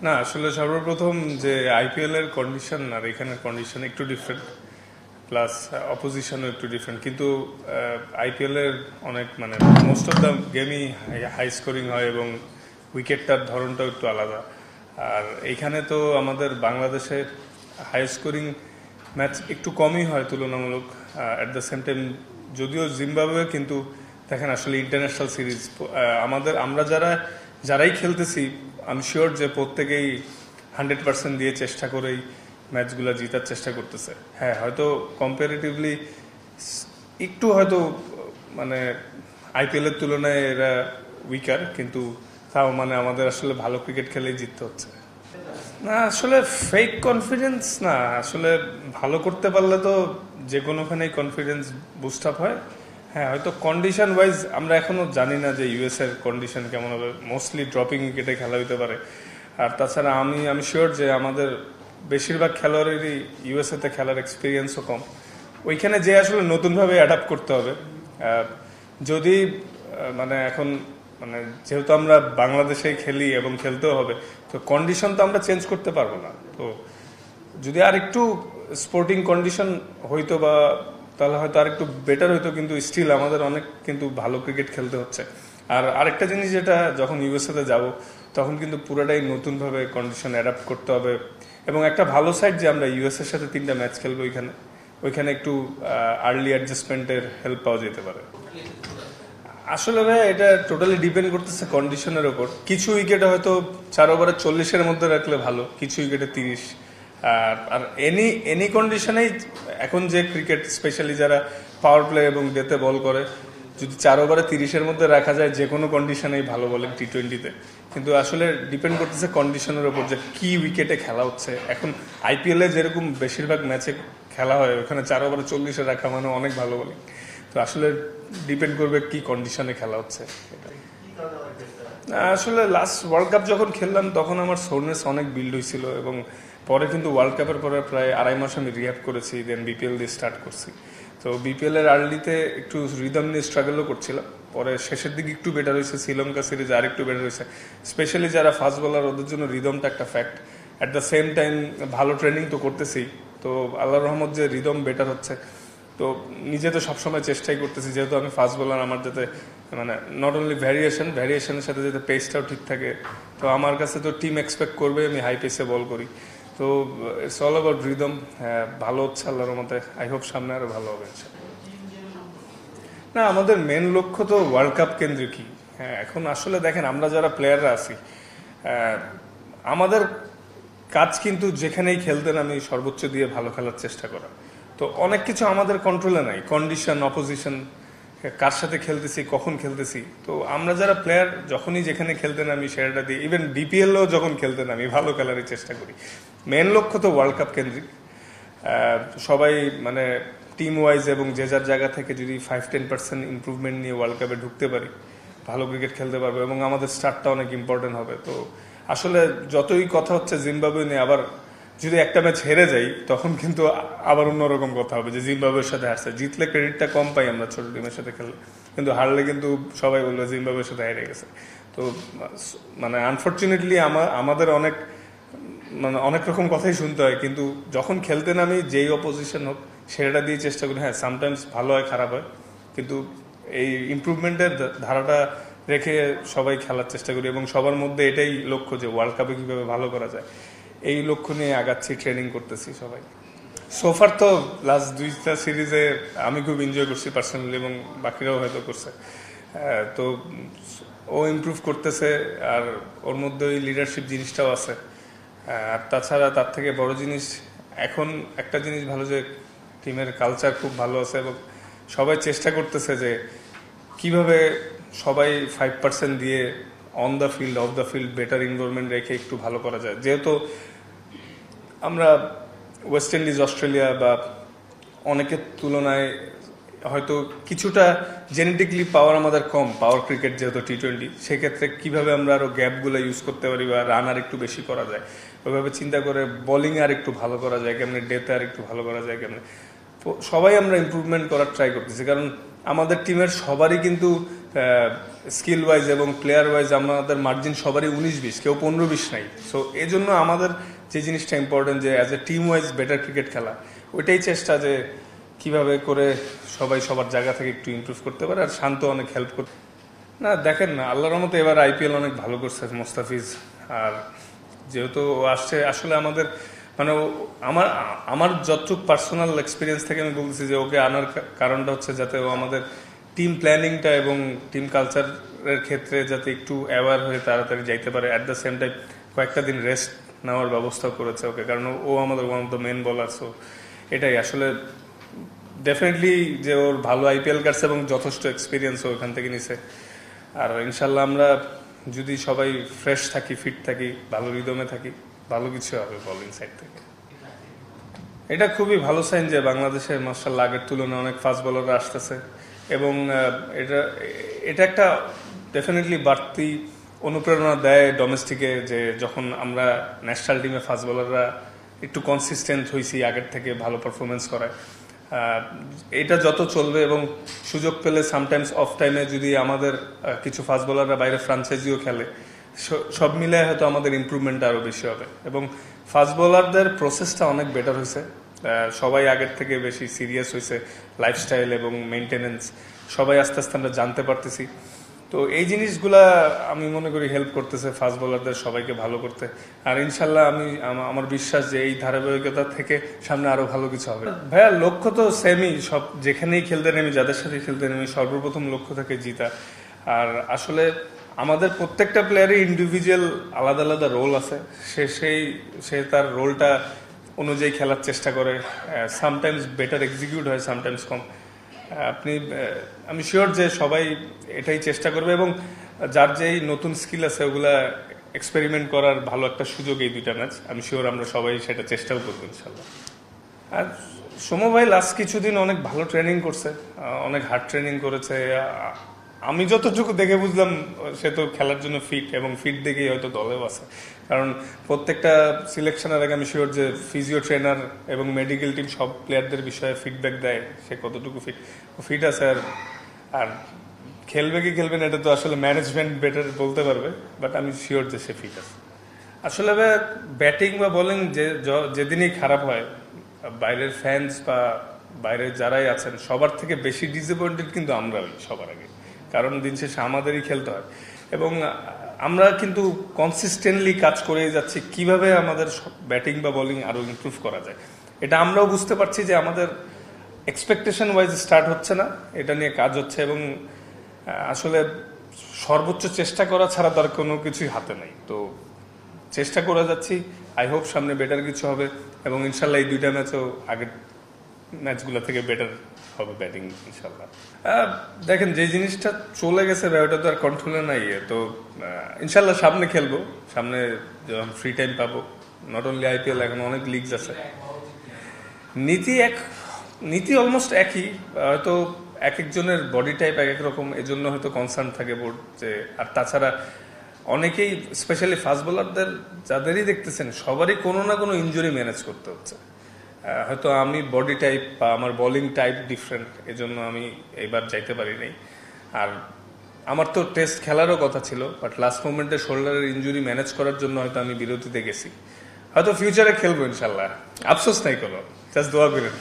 না আসলে সর্বপ্রথম যে আইপিএল এর কন্ডিশন আর এখানের কন্ডিশন একটু ডিফারেন্ট, প্লাস অপোজিশনও একটু ডিফারেন্ট, কিন্তু আইপিএল এর অনেক মানে মোস্ট অফ দ্য গেমই হাই স্কোরিং হয় এবং উইকেটটার ধরনটাও একটু আলাদা। আর এইখানে তো আমাদের বাংলাদেশে হাই স্কোরিং ম্যাচ একটু কমই হয় তুলনামূলক। অ্যাট দ্য সেম টাইম যদিও জিম্বাবুয়ে, কিন্তু দেখেন আসলে ইন্টারন্যাশনাল সিরিজ আমরা যারাই খেলতেছি আমি শিওর যে প্রত্যেকেই 100% দিয়ে চেষ্টা করেই ম্যাচগুলো জিতার চেষ্টা করতেছে। হ্যাঁ, হয়তো কম্পারেটিভলি একটু হয়তো মানে আইপিএল এর তুলনায় এরা উইকার, কিন্তু তাও মানে আমাদের আসলে ভালো ক্রিকেট খেলেই জিততে হচ্ছে। না আসলে ফেক কনফিডেন্স না, আসলে ভালো করতে পারলে তো যে কোনোখানেই কনফিডেন্স বুস্ট আপ হয়। হ্যাঁ, হয়তো কন্ডিশন ওয়াইজ আমরা এখনো জানি না যে ইউএস এর কন্ডিশন কেমন হবে, মোস্টলি ড্রপিং উইকেটে খেলা হতে পারে। আর তাছাড়া আমি শিওর যে আমাদের বেশিরভাগ খেলোয়াড়েরই ইউএসএ তে খেলার এক্সপিরিয়েন্সও কম, ওইখানে যে আসলে নতুনভাবে অ্যাডাপ্ট করতে হবে। যদি মানে এখন মানে যেহেতু আমরা বাংলাদেশেই খেলি এবং খেলতেও হবে, তো কন্ডিশন তো আমরা চেঞ্জ করতে পারবো না। তো যদি আর একটু স্পোর্টিং কন্ডিশন হইতো বা তাহলে হয়তো আর একটু বেটার হইতো, কিন্তু স্টিল আমাদের অনেক কিন্তু ভালো ক্রিকেট খেলতে হচ্ছে। আর আরেকটা জিনিস যেটা, যখন ইউএসএ তে যাবো তখন কিন্তু পুরোটাই নতুনভাবে কন্ডিশন অ্যাডাপ্ট করতে হবে। এবং একটা ভালো সাইড যে আমরা ইউএসএর সাথে 3টা ম্যাচ খেলবো ওইখানে একটু আর্লি অ্যাডজাস্টমেন্টের হেল্প পাওয়া যেতে পারে। আসলে ভাই এটা টোটালি ডিপেন্ড করতেছে কন্ডিশনের ওপর। কিছু উইকেটে হয়তো 4 ওভারে 40-এর মধ্যে রাখলে ভালো, কিছু উইকেটে 30। আর এনি কন্ডিশনেই এখন যে ক্রিকেট, স্পেশালি যারা পাওয়ার প্লে এবং ডেতে বল করে, যদি 4 ওভারে 30-এর মধ্যে রাখা যায় যে কোনো কন্ডিশনেই ভালো বলেন টি-20-তে। কিন্তু আসলে ডিপেন্ড করতেছে কন্ডিশনের ওপর যে কি উইকেটে খেলা হচ্ছে। এখন আইপিএলে যেরকম বেশিরভাগ ম্যাচে খেলা হয়, ওখানে 4 ওভারে 40-এ রাখা মানে অনেক ভালো বলে। তো আসলে ডিপেন্ড করবে কি কন্ডিশনে খেলা হচ্ছে। আসলে লাস্ট ওয়ার্ল্ড কাপ যখন খেললাম তখন আমার সোরনেস অনেক বিল্ড হয়েছিল, এবং পরে কিন্তু ওয়ার্ল্ড কাপের পরে প্রায় 2.5 মাস আমি রিহ্যাব করেছি, দেন বিপিএল দিয়ে স্টার্ট করছি। তো বিপিএল এর আর্লিতে একটু রিদম নিয়ে স্ট্রাগলও করছিলাম, পরে শেষের দিকে একটু বেটার হয়েছে, শ্রীলঙ্কা সিরিজ আর একটু বেটার হয়েছে। স্পেশালি যারা ফাস্ট বোলার ওদের জন্য রিদমটা একটা fact. At the same time ভালো ট্রেনিং তো করতেছি, তো আল্লাহর রহমত যে রিদম বেটার হচ্ছে। তো নিজে তো সবসময় চেষ্টাই করতেছি, যেহেতু আমি ফাস্ট বোলার, আমার যাতে মানে নট অনলি ভ্যারিয়েশনের সাথে যাতে পেসটাও ঠিক থাকে। তো আমার কাছে তো টিম এক্সপেক্ট করবে আমি হাই পেসে বল করি। তো ইটস অল অ্যাবাউট রিদম। হ্যাঁ, ভালো হচ্ছে আল্লাহর মতে, আই হোপ সামনে আরো ভালো হবে। না, আমাদের মেন লক্ষ্য তো ওয়ার্ল্ড কাপ কেন্দ্রিকই। হ্যাঁ, এখন আসলে দেখেন আমরা যারা প্লেয়াররা আছি, আমাদের কাজ কিন্তু যেখানেই খেলতে নামি সর্বোচ্চ দিয়ে ভালো খেলার চেষ্টা করা। তো অনেক কিছু আমাদের কন্ট্রোলে নাই, কন্ডিশন, অপোজিশন, কার সাথে খেলতেছি, কখন খেলতেছি। তো আমরা যারা প্লেয়ার যখনই যেখানে খেলতে নামি সেটা দিই, ইভেন বিপিএলও যখন খেলতে নামি ভালো খেলারই চেষ্টা করি। মেন লক্ষ্য তো ওয়ার্ল্ড কাপ কেন্দ্রিক। সবাই মানে টিম ওয়াইজ এবং যে যার জায়গা থেকে যদি 5-10% ইম্প্রুভমেন্ট নিয়ে ওয়ার্ল্ড কাপে ঢুকতে পারি, ভালো ক্রিকেট খেলতে পারবো এবং আমাদের স্টার্টটা অনেক ইম্পর্টেন্ট হবে। তো আসলে যতই কথা হচ্ছে জিম্বাবুয়ে নিয়ে, আবার যদি একটা ম্যাচ হেরে যাই তখন কিন্তু আবার অন্যরকম কথা হবে যে জিম্বাবুয়ের সাথে হারছে। জিতলে ক্রেডিটটা কম পাই আমরা ছোট টিমের সাথে খেললে, কিন্তু হারলে কিন্তু সবাই বলবে জিম্বাবুয়ের সাথে হেরে গেছে। তো মানে আনফর্চুনেটলি আমাদের অনেক রকম কথাই শুনতে হয়, কিন্তু যখন খেলতে নামি যেই অপোজিশন হোক সেটা দিয়ে চেষ্টা করি। হ্যাঁ, সামটাইমস ভালো হয়, খারাপ হয়, কিন্তু এই ইমপ্রুভমেন্টের ধারাটা রেখে সবাই খেলার চেষ্টা করি এবং সবার মধ্যে এটাই লক্ষ্য যে ওয়ার্ল্ড কাপে কিভাবে ভালো করা যায়, এই লক্ষ্য নিয়ে আগাচ্ছি, ট্রেনিং করতেছি সবাই। সোফার তো লাস্ট 2টা সিরিজে আমি খুব এনজয় করছি পার্সোনালি, এবং বাকিরাও হয়তো করছে। তো ও ইমপ্রুভ করতেছে, আর ওর মধ্যে ওই লিডারশিপ জিনিসটাও আছে। আর তাছাড়া তার থেকে বড় জিনিস, এখন একটা জিনিস ভালো যে টিমের কালচার খুব ভালো আছে এবং সবাই চেষ্টা করতেছে যে কিভাবে সবাই 5% দিয়ে on the field, of the field better involvement রেখে একটু ভালো করা যায়। যেহেতু আমরা ওয়েস্ট ইন্ডিজ, অস্ট্রেলিয়া বা অনেকের তুলনায় হয়তো কিছুটা জেনেটিকলি পাওয়ার আমাদের কম, পাওয়ার ক্রিকেট যেহেতু টি-20, সেক্ষেত্রে কিভাবে আমরা আরো গ্যাপগুলো ইউজ করতে পারি বা রান আর একটু বেশি করা যায়, ওইভাবে চিন্তা করে বোলিং আর একটু ভালো করা যায় কেমনে, ডেতে আর একটু ভালো করা যায় কেমনে, সবাই আমরা ইমপ্রুভমেন্ট করার ট্রাই করতেছি। কারণ আমাদের টিমের সবারই কিন্তু স্কিল ওয়াইজ এবং প্লেয়ার ওয়াইজ আমাদের মার্জিন সবারই 19-20, কেউ 15-20 নাই। সো এই জন্য আমাদের যে জিনিসটা ইম্পর্টেন্ট যে as a team wise better cricket খেলা, ওইটাই চেষ্টা যে কিভাবে করে সবাই সবার জায়গা থেকে একটু ইমপ্রুভ করতে পারে। আর শান্ত অনেক হেল্প করতে না, দেখেন না, আল্লাহর রহমতে এবার আইপিএল অনেক ভালো করছে মোস্তাফিজ। আর যেহেতু ও আসছে, আসলে আমাদের মানে আমার আমার যতটুক পার্সোনাল এক্সপিরিয়েন্স থেকে আমি বলছি যে ওকে আনার কারণটা হচ্ছে যাতে ও আমাদের টিম প্ল্যানিংটা এবং টিম কালচারের ক্ষেত্রে যাতে একটু অ্যাওয়ার হয়ে তাড়াতাড়ি যাইতে পারে। অ্যাট দ্য সেম টাইম কয়েকটা দিন রেস্ট নেওয়ার ব্যবস্থাও করেছে ওকে, কারণ ও আমাদের ওয়ান অফ দ্য মেন বলার। সো এটাই আসলে ডেফিনেটলি যে ওর ভালো আইপিএল কাটছে এবং যথেষ্ট এক্সপিরিয়েন্সও ওখান থেকে নিছে। আর ইনশাল্লাহ আমরা যদি সবাই ফ্রেশ থাকি, ফিট থাকি, ভালো রিদমে থাকি, ভালো কিছু হবে বোলিং সাইড থেকে। এটা খুবই ভালো সাইন যে বাংলাদেশে মাশাআল্লাহ আগের তুলনায় অনেক ফাস্ট বোলাররা আসতেছে এবং এটা এটা একটা ডেফিনেটলি বাড়তি অনুপ্রেরণা দেয় ডোমেস্টিকে, যে যখন আমরা ন্যাশনাল টিমে ফাস্ট বোলাররা একটু কনসিস্টেন্ট হয়েছি, আগের থেকে ভালো পারফরমেন্স করায়। এটা যত চলবে এবং সুযোগ পেলে সামটাইমস অফ টাইমে যদি আমাদের কিছু ফাস্ট বোলাররা বাইরে ফ্রাঞ্চাইজিও খেলে, সব মিলে হয়তো আমাদের ইমপ্রুভমেন্ট আরও বেশি হবে। এবং ফাস্ট বোলারদের প্রসেসটা অনেক বেটার হয়েছে, সবাই আগের থেকে বেশি সিরিয়াস হয়েছে, লাইফস্টাইল এবং মেনটেনেন্স সবাই আস্তে আস্তে আমরা জানতে পারতেছি। তো এই জিনিসগুলা আমি মনে করি হেল্প করতেছে ফাস্ট বোলারদের সবাইকে ভালো করতে। আর ইনশাল্লাহ আমার বিশ্বাস যে এই ধারাবাহিকতা থেকে সামনে আরো ভালো কিছু হবে। ভাইয়া লক্ষ্য তো সেমই, সব যেখানেই খেলতে নেমি, যাদের সাথে খেলতে নেমি, সর্বপ্রথম লক্ষ্য থাকে জিতা। আর আসলে আমাদের প্রত্যেকটা প্লেয়ারই ইন্ডিভিজুয়াল আলাদা আলাদা রোল আছে, সে তার রোলটা অনুযায়ী খেলার চেষ্টা করে। সামটাইমস বেটার এক্সিকিউট হয়, সামটাইমস কম। আমি শিওর যে সবাই এটাই চেষ্টা করবে এবং যার যেই নতুন স্কিল আছে ওগুলা এক্সপেরিমেন্ট করার ভালো একটা সুযোগ এই দুইটা ম্যাচ। আমি শিওর আমরা সবাই সেটা চেষ্টাও করবো ইনশাল্লাহ। আর সৌম্য ভাই লাস্ট কিছুদিন অনেক ভালো ট্রেনিং করছে, অনেক হার্ড ট্রেনিং করেছে। আমি যতটুকু দেখে বুঝলাম সে তো খেলার জন্য ফিট, এবং ফিট দেখেই হয়তো দলেও আছে। কারণ প্রত্যেকটা সিলেকশনের আগে আমি শিওর যে ফিজিও ট্রেনার এবং মেডিকেল টিম সব প্লেয়ারদের বিষয়ে ফিডব্যাক দেয় সে কতটুকু ফিট আছে। আর খেলবে কি খেলবে না এটা তো আসলে ম্যানেজমেন্ট বেটার বলতে পারবে, বাট আমি শিওর যে সে ফিট আছে। আসলে ব্যাটিং বা বোলিং যেদিনই খারাপ হয়, বাইরের ফ্যান্স বা বাইরের যারাই আছেন সবার থেকে বেশি ডিসঅ্যাপয়েন্টেড কিন্তু আমরাই সবার আগে, কারণ দিন শেষে আমাদেরই খেলতে হয়। এবং আমরা কিন্তু কনসিস্টেন্টলি কাজ করেই যাচ্ছি কিভাবে আমাদের ব্যাটিং বা বোলিং আরো ইমপ্রুভ করা যায়। এটা আমরাও বুঝতে পারছি যে আমাদের এক্সপেকটেশন ওয়াইজ স্টার্ট হচ্ছে না, এটা নিয়ে কাজ হচ্ছে। এবং আসলে সর্বোচ্চ চেষ্টা করা ছাড়া তার কোনো কিছুই হাতে নাই। তো চেষ্টা করে যাচ্ছি, আই হোপ সামনে বেটার কিছু হবে এবং ইনশাল্লাহ এই দুইটা ম্যাচও আগের ম্যাচগুলো থেকে বেটার হবে ব্যাটিং ইনশাল্লাহ। দেখেন যে জিনিসটা চলে গেছে ওটা তো আর কন্ট্রোলে নাই, তো ইনশাল্লাহ সামনে খেলবো, সামনে যখন ফ্রি টাইম পাবো। নট অনলি আইপিএল, এখন অনেক লিগস আছে। নীতি অলমোস্ট একই, হয়তো এক একজনের বডি টাইপ এক এক রকম, এজন্য হয়তো কনসার্ন থাকে বোর্ড যে। আর তাছাড়া অনেকেই স্পেশালি ফাস্ট বোলারদের যাদেরই দেখতেছেন সবারই কোনো না কোনো ইনজুরি ম্যানেজ করতে হচ্ছে। হয়তো আমি বডি টাইপ বা আমার বোলিং টাইপ ডিফারেন্ট, এজন্য আমি এইবার যাইতে পারি নাই। আর আমার তো টেস্ট খেলারও কথা ছিল, বাট লাস্ট মোমেন্টে শোল্ডারের ইনজুরি ম্যানেজ করার জন্য হয়তো আমি বিরতিতে গেছি। হয়তো ফিউচারে খেলবো ইনশাল্লাহ, আফসোস নাই কোনো, জাস্ট দোয়া করেন।